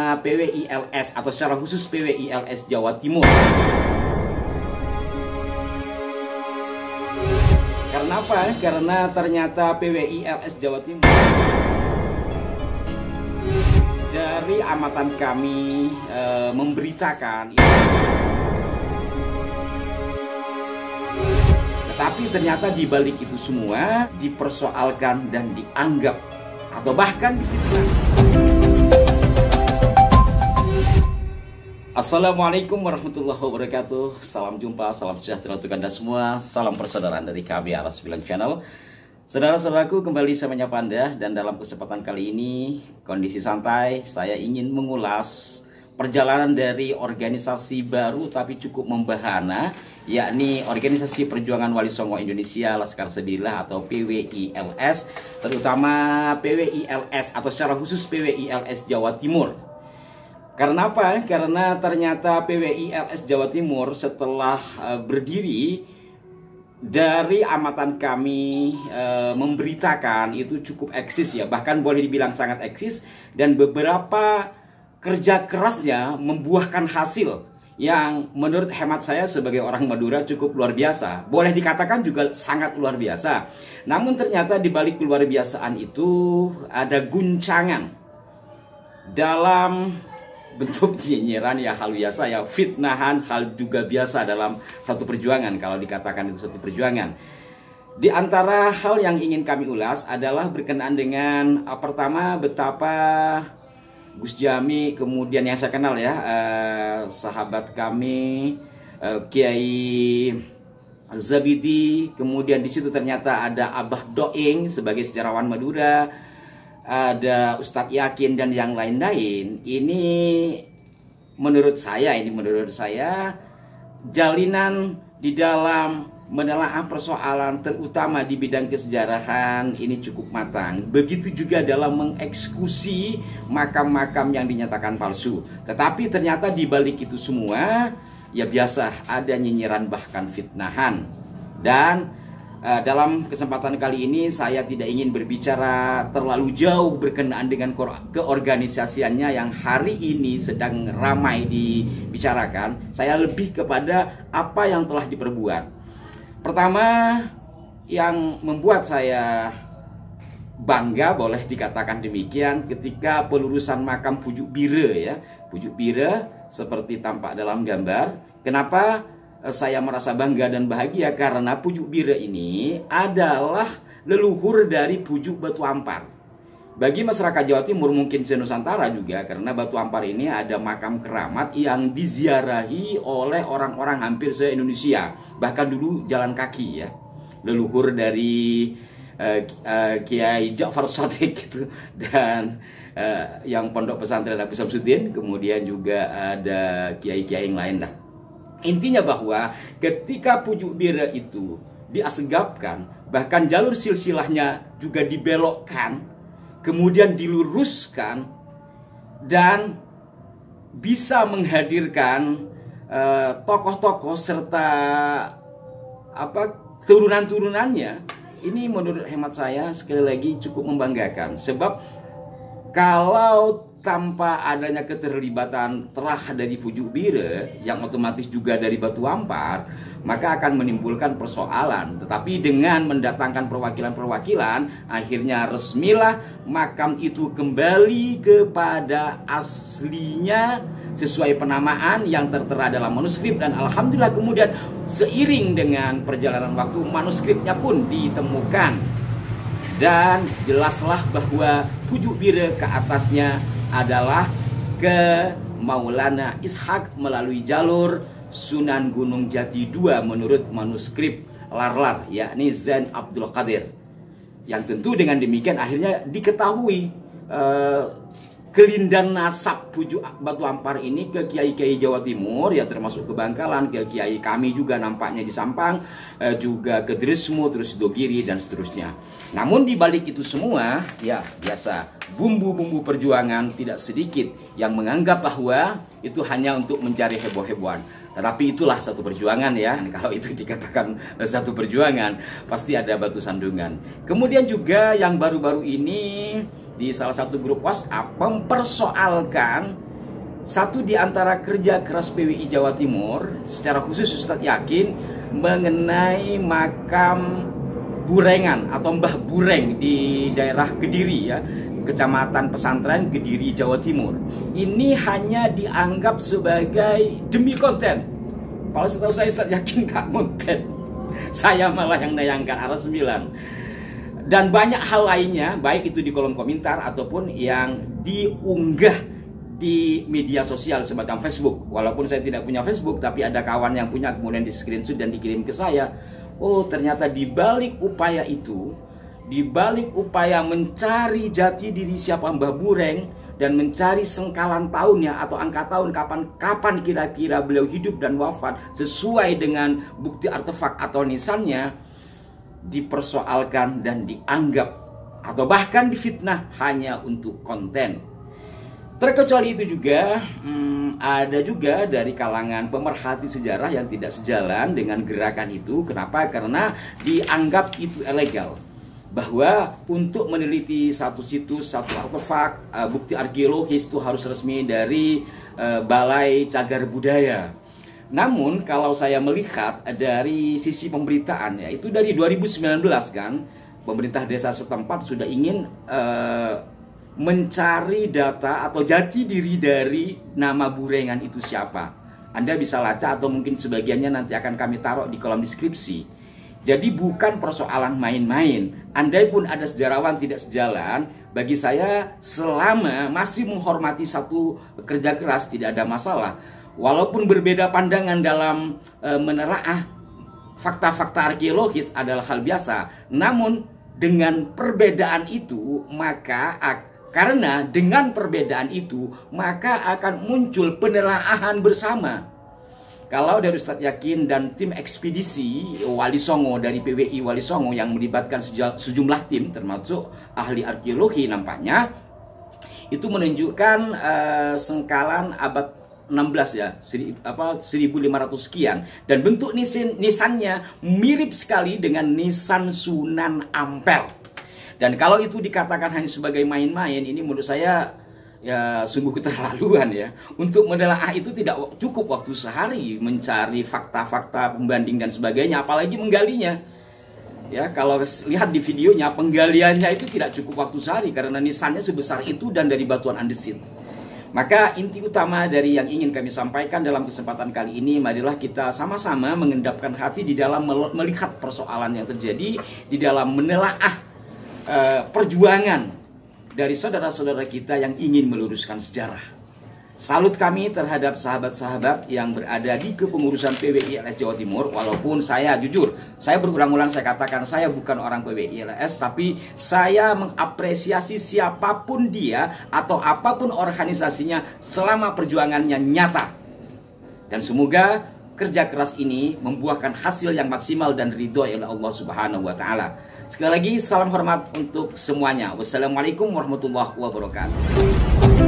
terutama PWILS atau secara khusus PWILS Jawa Timur. Karena apa? Karena ternyata PWILS Jawa Timur dari amatan kami memberitakan, tetapi ternyata di balik itu semua dipersoalkan dan dianggap atau bahkan difitnah. Assalamualaikum warahmatullahi wabarakatuh. Salam jumpa, salam sejahtera untuk Anda semua. Salam persaudaraan dari kami Aras Bilang Channel. Saudara-saudaraku, kembali saya menyapa Anda, dan dalam kesempatan kali ini kondisi santai saya ingin mengulas perjalanan dari organisasi baru tapi cukup membahana, yakni Organisasi Perjuangan Wali Songo Indonesia Laskar Sabilillah atau PWILS, terutama PWILS atau secara khusus PWILS Jawa Timur. Karena apa? Karena ternyata PWILS Jawa Timur setelah berdiri, dari amatan kami memberitakan itu cukup eksis ya, bahkan boleh dibilang sangat eksis, dan beberapa kerja kerasnya membuahkan hasil yang menurut hemat saya sebagai orang Madura cukup luar biasa. Boleh dikatakan juga sangat luar biasa. Namun ternyata di balik luar biasaan itu ada guncangan dalam bentuk nyinyiran ya, hal biasa ya, fitnahan, hal juga biasa dalam satu perjuangan kalau dikatakan itu satu perjuangan. Di antara hal yang ingin kami ulas adalah berkenaan dengan pertama, betapa Gus Jami, kemudian yang saya kenal ya, sahabat kami Kiai Zabidi, kemudian di situ ternyata ada Abah Doing sebagai sejarawan Madura, ada Ustadz Yakin dan yang lain-lain. Ini menurut saya jalinan di dalam menelaah persoalan terutama di bidang kesejarahan ini cukup matang. Begitu juga dalam mengeksekusi makam-makam yang dinyatakan palsu. Tetapi ternyata di balik itu semua ya biasa ada nyinyiran bahkan fitnahan. Dan dalam kesempatan kali ini saya tidak ingin berbicara terlalu jauh berkenaan dengan keorganisasiannya yang hari ini sedang ramai dibicarakan. Saya lebih kepada apa yang telah diperbuat. Pertama, yang membuat saya bangga, boleh dikatakan demikian, ketika pelurusan makam Pujuk Bire ya. Pujuk Bire seperti tampak dalam gambar. Kenapa saya merasa bangga dan bahagia? Karena Pujuk Bire ini adalah leluhur dari Pujuk Batu Ampar. Bagi masyarakat Jawa Timur, mungkin se-Nusantara juga, karena Batu Ampar ini ada makam keramat yang diziarahi oleh orang-orang hampir se-Indonesia, bahkan dulu jalan kaki ya. Leluhur dari Kiai Ja'far Shadiq gitu, dan yang pondok pesantren Abu Samsudin, kemudian juga ada kiai-kiai yang lain lah. Intinya bahwa ketika Pujuk Bire itu diasegapkan, bahkan jalur silsilahnya juga dibelokkan, kemudian diluruskan, dan bisa menghadirkan tokoh-tokoh serta turunan-turunannya, ini menurut hemat saya sekali lagi cukup membanggakan. Sebab kalau tanpa adanya keterlibatan telah dari Pujuk Bire yang otomatis juga dari Batu Ampar, maka akan menimbulkan persoalan. Tetapi dengan mendatangkan perwakilan-perwakilan, akhirnya resmilah makam itu kembali kepada aslinya sesuai penamaan yang tertera dalam manuskrip. Dan alhamdulillah kemudian seiring dengan perjalanan waktu, manuskripnya pun ditemukan, dan jelaslah bahwa Pujuk Bire ke atasnya adalah ke Maulana Ishak melalui jalur Sunan Gunung Jati II menurut manuskrip Larlar, yakni Zain Abdul Qadir. Yang tentu dengan demikian akhirnya diketahui kelindan nasab Pujuk Batu Ampar ini ke kiai-kiai Jawa Timur ya, termasuk ke Bangkalan, ke kiai kami juga nampaknya di Sampang, juga ke Dresmu, terus Dogiri dan seterusnya. Namun di balik itu semua ya biasa bumbu-bumbu perjuangan tidak sedikit yang menganggap bahwa itu hanya untuk mencari heboh-hebohan. Tetapi itulah satu perjuangan ya. Kalau itu dikatakan satu perjuangan, pasti ada batu sandungan. Kemudian juga yang baru-baru ini di salah satu grup WhatsApp mempersoalkan satu di antara kerja keras PWI Jawa Timur, secara khusus Ustadz yakin mengenai makam Burengan atau Mbah Bureng di daerah Kediri ya, Kecamatan Pesantren Kediri, Jawa Timur. Ini hanya dianggap sebagai demi konten. Kalau setahu saya Ustadz yakin gak konten. Saya malah yang nayangkan arah 9. Dan banyak hal lainnya, baik itu di kolom komentar ataupun yang diunggah di media sosial semacam Facebook. Walaupun saya tidak punya Facebook, tapi ada kawan yang punya, kemudian di screenshot dan dikirim ke saya. Oh, ternyata di balik upaya itu, di balik upaya mencari jati diri siapa Mbah Bureng dan mencari sengkalan tahunnya atau angka tahun kapan kira-kira beliau hidup dan wafat sesuai dengan bukti artefak atau nisannya, dipersoalkan dan dianggap atau bahkan difitnah hanya untuk konten. Terkecuali itu juga ada juga dari kalangan pemerhati sejarah yang tidak sejalan dengan gerakan itu. Kenapa? Karena dianggap itu ilegal. Bahwa untuk meneliti satu situs, satu artefak, bukti arkeologis itu harus resmi dari Balai Cagar Budaya. Namun kalau saya melihat dari sisi pemberitaan ya, itu dari 2019 kan, pemerintah desa setempat sudah ingin mencari data atau jati diri dari nama Burengan itu siapa. Anda bisa lacak atau mungkin sebagiannya nanti akan kami taruh di kolom deskripsi. Jadi bukan persoalan main-main. Andai pun ada sejarawan tidak sejalan, bagi saya selama masih menghormati satu kerja keras tidak ada masalah. Walaupun berbeda pandangan dalam menelaah fakta-fakta arkeologis adalah hal biasa. Namun dengan perbedaan itu karena dengan perbedaan itu maka akan muncul penelaahan bersama. Kalau dari Ustadz Yakin dan tim ekspedisi Wali Songo dari PWI Wali Songo yang melibatkan sejumlah tim termasuk ahli arkeologi, nampaknya itu menunjukkan sengkalan abad 16 ya, 1500 sekian, dan bentuk nisannya mirip sekali dengan nisan Sunan Ampel. Dan kalau itu dikatakan hanya sebagai main-main, ini menurut saya ya sungguh keterlaluan ya. Untuk menelaah itu tidak cukup waktu sehari mencari fakta-fakta pembanding dan sebagainya, apalagi menggalinya. Ya, kalau lihat di videonya, penggaliannya itu tidak cukup waktu sehari karena nisannya sebesar itu dan dari batuan andesit. Maka inti utama dari yang ingin kami sampaikan dalam kesempatan kali ini, marilah kita sama-sama mengendapkan hati di dalam melihat persoalan yang terjadi, di dalam menelaah perjuangan dari saudara-saudara kita yang ingin meluruskan sejarah. Salut kami terhadap sahabat-sahabat yang berada di kepengurusan PWI LS Jawa Timur. Walaupun saya jujur, saya berulang-ulang saya katakan saya bukan orang PWI LS, tapi saya mengapresiasi siapapun dia atau apapun organisasinya selama perjuangannya nyata. Dan semoga kerja keras ini membuahkan hasil yang maksimal dan ridho oleh Allah Subhanahu wa Ta'ala. Sekali lagi salam hormat untuk semuanya. Wassalamualaikum warahmatullahi wabarakatuh.